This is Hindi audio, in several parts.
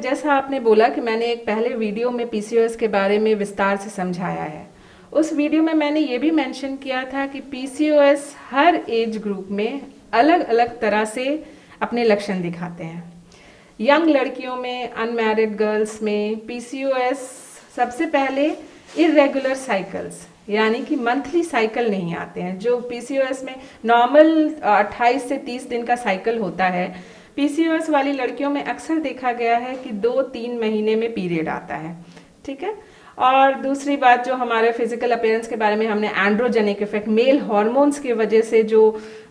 जैसा आपने बोला कि मैंने एक पहले वीडियो में पीसीओएस के बारे में विस्तार से समझाया है, उस वीडियो में मैंने ये भी मेंशन किया था कि पीसीओएस हर एज ग्रुप में अलग अलग तरह से अपने लक्षण दिखाते हैं। यंग लड़कियों में, अनमैरिड गर्ल्स में पीसीओएस सबसे पहले इरेगुलर साइकिल्स यानी कि मंथली साइकिल नहीं आते हैं। जो पीसीओएस में नॉर्मल 28 से 30 दिन का साइकिल होता है, पीसीओएस वाली लड़कियों में अक्सर देखा गया है कि 2-3 महीने में पीरियड आता है। ठीक है। और दूसरी बात, जो हमारे फिजिकल अपीयरेंस के बारे में हमने एंड्रोजेनिक इफेक्ट, मेल हार्मोन्स की वजह से जो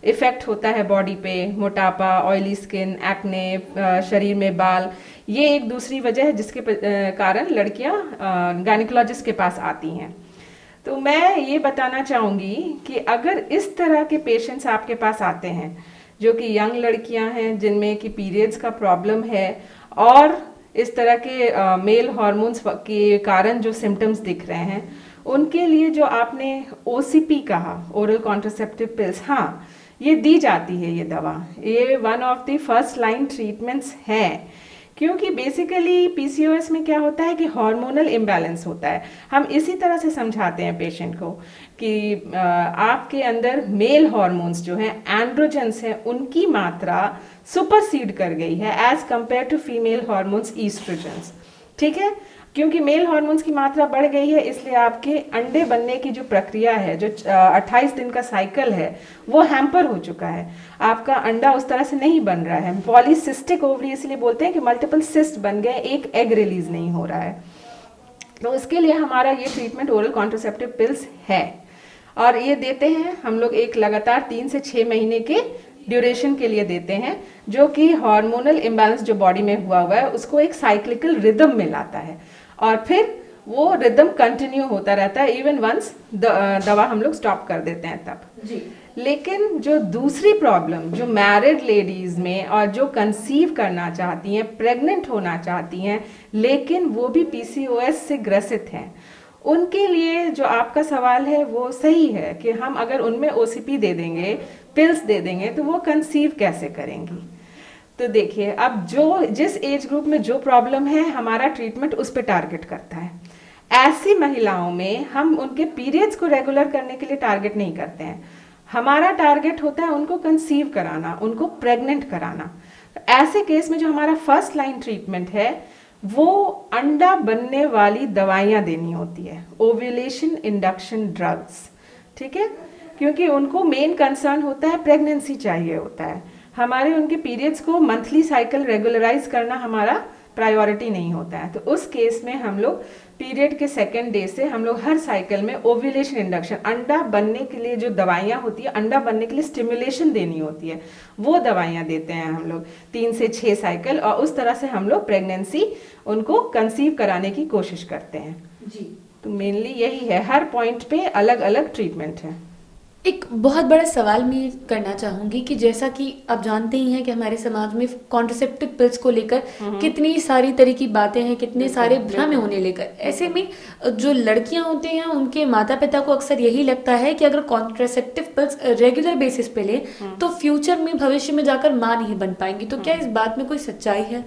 इफेक्ट होता है बॉडी पे, मोटापा, ऑयली स्किन, एक्ने, शरीर में बाल, ये एक दूसरी वजह है जिसके कारण लड़कियां गायनेकोलॉजिस्ट के पास आती हैं। तो मैं ये बताना चाहूंगी कि अगर इस तरह के पेशेंट्स आपके पास आते हैं जो कि यंग लड़कियां हैं जिनमें कि पीरियड्स का प्रॉब्लम है और इस तरह के मेल हार्मोन्स के कारण जो सिम्टम्स दिख रहे हैं, उनके लिए जो आपने ओसीपी कहा, ओरल कॉन्ट्रासेप्टिव पिल्स, हाँ ये दी जाती है। ये दवा, ये one of the first line treatments है, क्योंकि बेसिकली पीसीओएस में क्या होता है कि हार्मोनल इम्बैलेंस होता है। हम इसी तरह से समझाते हैं पेशेंट को कि आपके अंदर मेल हार्मोन्स जो हैं, एंड्रोजेंस हैं, उनकी मात्रा सुपरसीड कर गई है as compare to female hormones, estrogens. ठीक है। क्योंकि मेल हार्मोन्स की मात्रा बढ़ गई है, इसलिए आपके अंडे बनने की जो प्रक्रिया है, जो 28 दिन का साइकिल है, वो हैम्पर हो चुका है। आपका अंडा उस तरह से नहीं बन रहा है। पॉलीसिस्टिक ओवरी इसलिए बोलते हैं कि मल्टीपल सिस्ट बन गए, एक एग रिलीज नहीं हो रहा है। तो उसके लिए हमारा ये ट्रीटमेंट ओरल कॉन्ट्रासेप्टिव पिल्स है, और ये देते हैं हम लोग एक लगातार 3 से 6 महीने के ड्यूरेशन के लिए देते हैं, जो कि हार्मोनल इम्बैलेंस जो बॉडी में हुआ है उसको एक साइक्लिकल रिदम में लाता है, और फिर वो रिदम कंटिन्यू होता रहता है इवन वंस दवा हम लोग स्टॉप कर देते हैं तब जी। लेकिन जो दूसरी प्रॉब्लम जो मैरिड लेडीज में और जो कंसीव करना चाहती हैं, प्रेग्नेंट होना चाहती हैं, लेकिन वो भी पीसीओएस से ग्रसित हैं, उनके लिए जो आपका सवाल है वो सही है कि हम अगर उनमें ओसीपी दे देंगे, पिल्स दे देंगे, तो वो कंसीव कैसे करेंगी। तो देखिए, अब जिस एज ग्रुप में जो प्रॉब्लम है, हमारा ट्रीटमेंट उस पर टारगेट करता है। ऐसी महिलाओं में हम उनके पीरियड्स को रेगुलर करने के लिए टारगेट नहीं करते हैं। हमारा टारगेट होता है उनको कंसीव कराना, उनको प्रेग्नेंट कराना। ऐसे केस में जो हमारा फर्स्ट लाइन ट्रीटमेंट है वो अंडा बनने वाली दवाइयां देनी होती है, ओव्यूलेशन इंडक्शन ड्रग्स। ठीक है। क्योंकि उनको मेन कंसर्न होता है प्रेगनेंसी चाहिए होता है। हमारे उनके पीरियड्स को मंथली साइकिल रेगुलराइज करना हमारा प्रायोरिटी नहीं होता है। तो उस केस में हम लोग पीरियड के सेकेंड डे से हम लोग हर साइकिल में ओव्यूलेशन इंडक्शन, अंडा बनने के लिए जो दवाइयां होती है, अंडा बनने के लिए स्टिमुलेशन देनी होती है, वो दवाइयां देते हैं हम लोग 3 से 6 साइकिल, और उस तरह से हम लोग प्रेगनेंसी उनको कंसीव कराने की कोशिश करते हैं जी। तो मेनली यही है, हर पॉइंट पे अलग अलग ट्रीटमेंट है। एक बहुत बड़ा सवाल मैं करना चाहूंगी कि जैसा कि आप जानते ही हैं कि हमारे समाज में कॉन्ट्रासेप्टिव पिल्स को लेकर कितनी सारी तरह की बातें हैं, कितने सारे भ्रम है उन्हें लेकर। ऐसे में जो लड़कियां होती हैं उनके माता पिता को अक्सर यही लगता है कि अगर कॉन्ट्रासेप्टिव पिल्स रेगुलर बेसिस पे ले तो फ्यूचर में, भविष्य में जाकर मां नहीं बन पाएंगी। तो क्या इस बात में कोई सच्चाई है?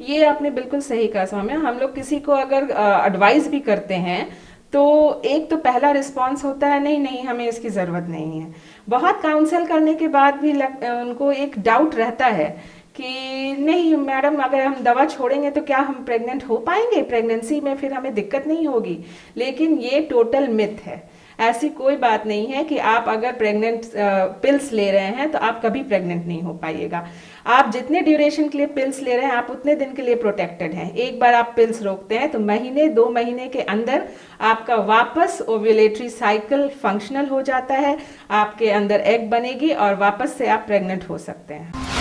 ये आपने बिल्कुल सही कहा सौम्या। हम लोग किसी को अगर एडवाइस भी करते हैं तो एक तो पहला रिस्पांस होता है नहीं नहीं हमें इसकी जरूरत नहीं है। बहुत काउंसल करने के बाद भी उनको एक डाउट रहता है कि नहीं मैडम, अगर हम दवा छोड़ेंगे तो क्या हम प्रेग्नेंट हो पाएंगे, प्रेगनेंसी में फिर हमें दिक्कत नहीं होगी। लेकिन ये टोटल मिथ है। ऐसी कोई बात नहीं है कि आप अगर प्रेग्नेंट पिल्स ले रहे हैं तो आप कभी प्रेग्नेंट नहीं हो पाइएगा। आप जितने ड्यूरेशन के लिए पिल्स ले रहे हैं आप उतने दिन के लिए प्रोटेक्टेड हैं। एक बार आप पिल्स रोकते हैं तो महीने 2 महीने के अंदर आपका वापस ओव्यूलेटरी साइकिल फंक्शनल हो जाता है, आपके अंदर एग बनेगी और वापस से आप प्रेग्नेंट हो सकते हैं।